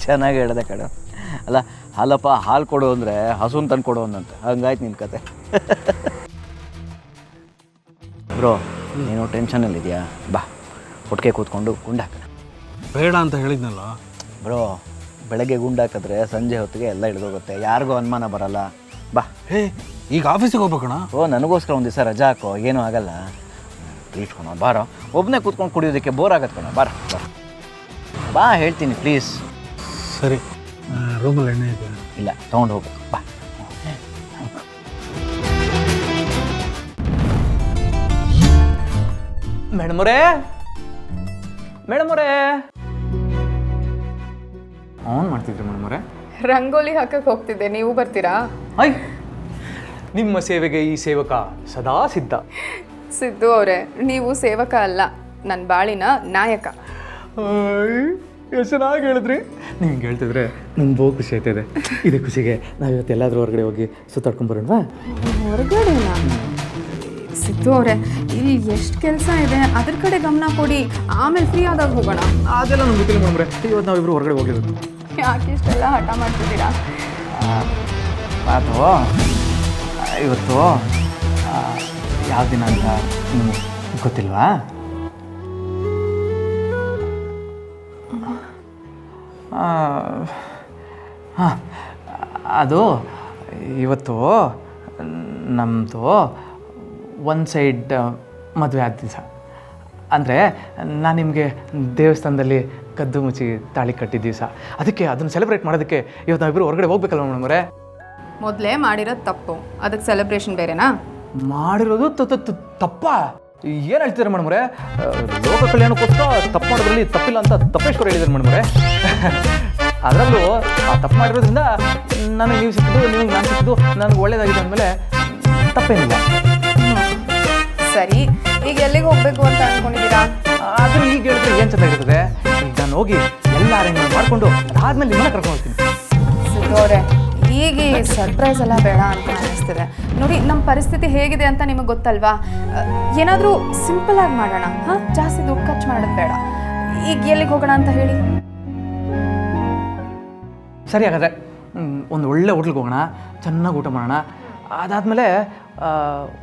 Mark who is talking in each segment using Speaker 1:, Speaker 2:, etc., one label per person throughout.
Speaker 1: ಚೆನ್ನಾಗಿ ಹೇಳಿದೆ ಕಡೆ. ಅಲ್ಲ ಹಾಲಪ್ಪ ಹಾಲು ಕೊಡು ಅಂದರೆ ಹಸುನ್ ತಂದು ಕೊಡು ಅಂದಂತೆ, ಹಂಗಾಯ್ತು ನಿನ್ನ ಕತೆ. ಬ್ರೋ ನೀನು ಟೆನ್ಷನಲ್ಲಿದೆಯಾ? ಬಾ ಒಟ್ಟಿಗೆ ಕೂತ್ಕೊಂಡು ಗುಂಡು ಹಾಕೋಣ.
Speaker 2: ಬೇಡ ಅಂತ ಹೇಳಿದ್ನಲ್ಲ
Speaker 1: ಬ್ರೋ, ಬೆಳಗ್ಗೆ ಗುಂಡು ಹಾಕಿದ್ರೆ ಸಂಜೆ ಹೊತ್ತಿಗೆ ಎಲ್ಲ ಹಿಡಿದೋಗುತ್ತೆ, ಯಾರಿಗೂ ಅನುಮಾನ ಬರಲ್ಲ. ಬಾ.
Speaker 2: ಹೇ ಈಗ ಆಫೀಸಿಗೆ ಹೋಗ್ಬೇಕಣ್ಣ.
Speaker 1: ಓ ನನಗೋಸ್ಕರ ಒಂದು ದಿವಸ ರಜಾ ಹಾಕೋ, ಏನೂ ಆಗಲ್ಲ. ಪ್ಲೀಸ್ ಕಣ ಬಾರೋ, ಒಬ್ಬನೇ ಕೂತ್ಕೊಂಡು ಕುಡಿಯೋದಕ್ಕೆ ಬೋರ್ ಆಗತ್ತೆ ಕಣ. ಬಾರ ಬಾ ಹೇಳ್ತೀನಿ ಪ್ಲೀಸ್.
Speaker 2: ಸರಿ, ರೂಮಲ್ಲಿ ಎಣ್ಣೆ ಇದೆ.
Speaker 1: ಇಲ್ಲ ತೊಗೊಂಡು ಹೋಗು ಬಾ. ಮೇಡಮರೇ ಮೇಡಮರೇ
Speaker 3: ಆನ್ ಮಾಡ್ತಿದ್ರಿ ಮೇಡಮರೇ?
Speaker 4: ರಂಗೋಲಿ ಹಾಕಕ್ಕೆ ಹೋಗ್ತಿದ್ದೆ, ನೀವು ಬರ್ತೀರಾ?
Speaker 3: ಐ ನಿಮ್ಮ ಸೇವೆಗೆ ಈ ಸೇವಕ ಸದಾ ಸಿದ್ಧ.
Speaker 4: ಸಿದ್ದು ಅವರೇ, ನೀವು ಸೇವಕ ಅಲ್ಲ, ನನ್ನ ಬಾಳಿನ ನಾಯಕ.
Speaker 3: ಎಷ್ಟು ಚೆನ್ನಾಗಿ ಹೇಳಿದ್ರಿ. ನೀವು ಹಿಂಗೆ ಹೇಳ್ತಿದ್ರೆ ನಂಗೆ ಬಹು ಖುಷಿ ಆಯ್ತದೆ. ಇದೇ ಖುಷಿಗೆ ನಾವು ಇವತ್ತು ಎಲ್ಲಾದರೂ ಹೊರಗಡೆ ಹೋಗಿ ಸುತ್ತಾಡ್ಕೊಂಬರೋಣವಾ?
Speaker 4: ಹೊರಗಡೆನಾ? ಸಿದ್ದು ಅವರೇ, ಇಲ್ಲಿ ಎಷ್ಟು ಕೆಲಸ ಇದೆ, ಅದ್ರ ಕಡೆ ಗಮನ ಕೊಡಿ, ಆಮೇಲೆ ಫ್ರೀ ಆದಾಗ ಹೋಗೋಣ.
Speaker 3: ಅದೆಲ್ಲ ನಮ್ಗೆ ಗೊತ್ತಿಲ್ಲ ಮೇಡಮ್ರೆ, ಇವತ್ತು ನಾವಿಬ್ಬರು ಹೊರಗಡೆ ಹೋಗಿರೋದು.
Speaker 4: ಯಾಕೆ ಇಷ್ಟೆಲ್ಲ ಹಠ ಮಾಡ್ತಿದ್ದೀರಾ?
Speaker 1: ಅದು ಇವತ್ತು ಯಾವ ದಿನ ಅಂತ ನಿಮಗೆ ಗೊತ್ತಿಲ್ವಾ? ಹಾಂ, ಅದು ಇವತ್ತು ನಮ್ಮದು ಒನ್ ಸೈಡ್ ಮದುವೆ ಆದ ದಿವಸ. ಅಂದರೆ ನಾನು ನಿಮಗೆ ದೇವಸ್ಥಾನದಲ್ಲಿ ಕದ್ದು ಮುಚ್ಚಿ ತಾಳಿ ಕಟ್ಟಿದ ದಿವಸ. ಅದಕ್ಕೆ ಅದನ್ನು ಸೆಲೆಬ್ರೇಟ್ ಮಾಡೋದಕ್ಕೆ ಇವತ್ತು ನಾವಿಬ್ಬರು ಹೊರಗಡೆ ಹೋಗ್ಬೇಕಲ್ಲ ಮೇಡಮರೇ?
Speaker 4: ಮೊದಲೇ ಮಾಡಿರೋದು ತಪ್ಪು, ಅದಕ್ಕೆ ಸೆಲೆಬ್ರೇಷನ್ ಬೇರೆನಾ?
Speaker 3: ಮಾಡಿರೋದು ತಪ್ಪ? ಏನು ಹೇಳ್ತಿದ್ದಾರೆ ಮೇಡಮರೇ? ಲೋಕ ಕಲ್ಯಾಣಕ್ಕೋಸ್ಕರ ತಪ್ಪು ಮಾಡೋದ್ರಲ್ಲಿ ತಪ್ಪಿಲ್ಲ ಅಂತ ತಪ್ಪೇಶ್ವರ ಹೇಳಿದ್ದಾರೆ ಮೇಡಮರೇ. ಅದರಲ್ಲೂ ಆ ತಪ್ಪು ಮಾಡಿರೋದ್ರಿಂದ ನನಗೆ ನೀವು ಸಿಕ್ಕಿದ್ದು, ನೀವು ನಾನು ಸಿಕ್ಕಿದ್ದು ನನಗೆ ಒಳ್ಳೇದಾಗಿದೆ ಅಂದಮೇಲೆ ತಪ್ಪೇನಿಲ್ಲ.
Speaker 4: ಸರಿ, ಈಗ ಎಲ್ಲಿಗೆ ಹೋಗ್ಬೇಕು ಅಂತ ಅನ್ಕೊಂಡಿದ್ದೀರಾ?
Speaker 3: ಆದರೂ ಈಗ ಹೇಳಿದ್ರೆ ಏನು ಚೆನ್ನಾಗಿರ್ತದೆ. ಈಗ ನಾನು ಹೋಗಿ ಎಲ್ಲ ಅರೇಂಜ್ಮೆಂಟ್ ಮಾಡಿಕೊಂಡು ಅದಾದ್ಮೇಲೆ ನಿಮ್ಮನ್ನ ಕರ್ಕೊಂಡು ಹೋಗ್ತೀನಿ.
Speaker 4: ಸಿದ್ದು ಅವರೇ, ಈಗ ಸರ್ಪ್ರೈಸ್ ಎಲ್ಲ ಬೇಡ ಅಂತ ಅನ್ನಿಸ್ತಿದೆ. ನೋಡಿ, ನಮ್ಮ ಪರಿಸ್ಥಿತಿ ಹೇಗಿದೆ ಅಂತ ನಿಮಗೆ ಗೊತ್ತಲ್ವಾ? ಏನಾದರೂ ಸಿಂಪಲಾಗಿ ಮಾಡೋಣ. ಹಾಂ, ಜಾಸ್ತಿ ದುಡ್ಡು ಖರ್ಚು ಮಾಡೋದು ಬೇಡ. ಈಗ ಎಲ್ಲಿಗೆ ಹೋಗೋಣ ಅಂತ ಹೇಳಿ.
Speaker 3: ಸರಿ, ಹಾಗಾದರೆ ಒಂದು ಒಳ್ಳೆ ಹೋಟ್ಲಿಗೆ ಹೋಗೋಣ, ಚೆನ್ನಾಗಿ ಊಟ ಮಾಡೋಣ. ಅದಾದಮೇಲೆ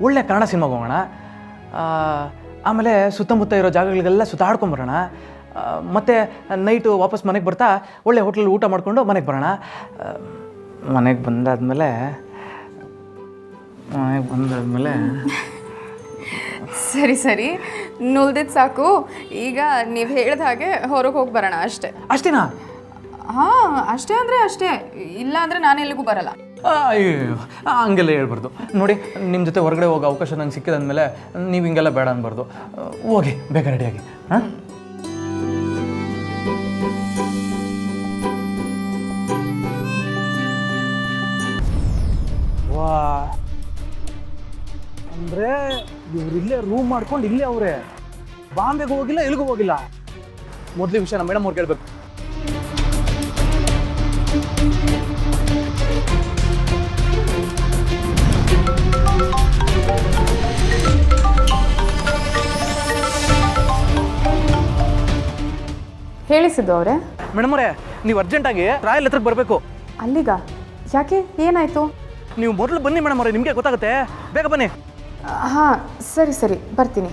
Speaker 3: ಒಳ್ಳೆ ಕನ್ನಡ ಸಿನಿಮಾಗೆ ಹೋಗೋಣ. ಆಮೇಲೆ ಸುತ್ತಮುತ್ತ ಇರೋ ಜಾಗಗಳಿಗೆಲ್ಲ ಸುತ್ತಾಡ್ಕೊಂಬರೋಣ. ಮತ್ತು ನೈಟು ವಾಪಸ್ ಮನೆಗೆ ಬರ್ತಾ ಒಳ್ಳೆ ಹೋಟ್ಲಲ್ಲಿ ಊಟ ಮಾಡಿಕೊಂಡು ಮನೆಗೆ ಬರೋಣ. ಮನೆಗೆ ಬಂದಾದಮೇಲೆ
Speaker 4: ಸರಿ ಸರಿ, ನುಲ್ದಿದ್ದು ಸಾಕು. ಈಗ ನೀವು ಹೇಳಿದ ಹಾಗೆ ಹೊರಗೆ ಹೋಗಿ ಬರೋಣ ಅಷ್ಟೇ.
Speaker 3: ಅಷ್ಟೇನಾ?
Speaker 4: ಹಾಂ, ಅಷ್ಟೇ ಅಂದರೆ ಅಷ್ಟೇ, ಇಲ್ಲ ಅಂದರೆ ನಾನು ಎಲ್ಲಿಗೂ ಬರಲ್ಲ.
Speaker 3: ಅಯ್ಯೋ, ಹಂಗೆಲ್ಲ ಹೇಳ್ಬಾರ್ದು ನೋಡಿ. ನಿಮ್ಮ ಜೊತೆ ಹೊರಗಡೆ ಹೋಗೋ ಅವಕಾಶ ನಂಗೆ ಸಿಕ್ಕಿದಂದಮೇಲೆ ನೀವು ಹಿಂಗೆಲ್ಲ ಬೇಡ ಅನ್ಬಾರ್ದು. ಹೋಗಿ ಬೇಗ ರೆಡಿಯಾಗಿ. ಹಾಂ, ವಾ, ಅಂದರೆ ಇವ್ರು ಇಲ್ಲೇ ರೂಮ್ ಮಾಡ್ಕೊಂಡು ಇಲ್ಲೇ ಅವರೇ, ಬಾಂಬೆಗೆ ಹೋಗಿಲ್ಲ, ಎಲ್ಲಿಗೂ ಹೋಗಿಲ್ಲ. ಮೊದಲೇ ವಿಷಯ ನಮ್ಮ ಮೇಡಮ್ ಅವ್ರು ಕೇಳಬೇಕು.
Speaker 4: ಹೇಳಿಸಿದ್ದು ಅವರೇ?
Speaker 3: ಮೇಡಮ್ ಅವರೇ, ನೀವು ಅರ್ಜೆಂಟಾಗಿ ರಾಯಲ್ ಹತ್ರಕ್ಕೆ ಬರಬೇಕು.
Speaker 4: ಅಲ್ಲಿಗ? ಯಾಕೆ, ಏನಾಯಿತು?
Speaker 3: ನೀವು ಮೊದಲು ಬನ್ನಿ ಮೇಡಮ್ ಅವರೇ, ನಿಮಗೆ ಗೊತ್ತಾಗುತ್ತೆ. ಬೇಗ ಬನ್ನಿ.
Speaker 4: ಹಾಂ, ಸರಿ ಸರಿ, ಬರ್ತೀನಿ.